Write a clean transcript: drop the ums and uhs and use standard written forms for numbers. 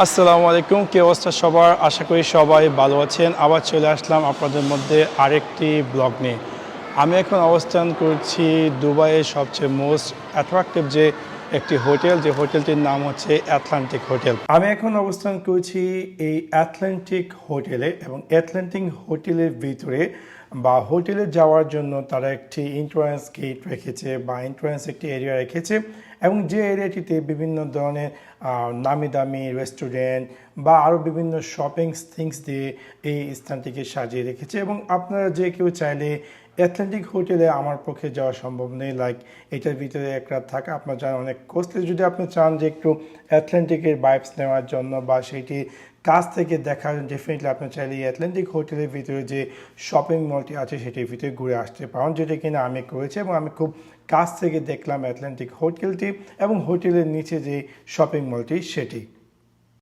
আসসালামু আলাইকুম, কি অবস্থা সবার? আশা করি সবাই ভালো আছেন। আবার চলে আসলাম আপনাদের মধ্যে আরেকটি ব্লগ নিয়ে। আমি এখন অবস্থান করছি দুবাইয়ের সবচেয়ে মোস্ট অ্যাট্রাকটিভ যে একটি হোটেল, যে হোটেলটির নাম হচ্ছে অ্যাটলান্টিক হোটেল। আমি এখন অবস্থান করছি এই অ্যাটলান্টিক হোটেলে, এবং অ্যাটলান্টিক হোটেলের ভিতরে বা হোটেলে যাওয়ার জন্য তারা একটি এন্ট্রান্স গেট রেখেছে বা এন্ট্রান্স একটি এরিয়া রেখেছে, এবং যে এরিয়াটিতে বিভিন্ন ধরনের নামি দামি রেস্টুরেন্ট বা আরও বিভিন্ন শপিং থিংস দিয়ে এই স্থানটিকে সাজিয়ে রেখেছে। এবং আপনারা যে কেউ চাইলে অ্যাথলেটিক হোটেলে, আমার পক্ষে যাওয়া সম্ভব নেই, লাইক এটার ভিতরে এক রাত থাকা আপনার জানেন অনেক কস্টলি। যদি আপনি চান যে একটু অ্যাথলেটিকের ভাইবস নেওয়ার জন্য বা সেইটি কাছ থেকে দেখার, ডেফিনেটলি আপনি চাইলে এই অ্যাথলেটিক হোটেলের ভিতরে যে শপিং মলটি আছে সেটির ভিতরে ঘুরে আসতে পারেন, যেটা কিনা আমি করেছি। এবং আমি খুব কাছ থেকে দেখলাম অ্যাটলান্টিক হোটেলটি এবং হোটেলের নিচে যে শপিং মলটি সেটি।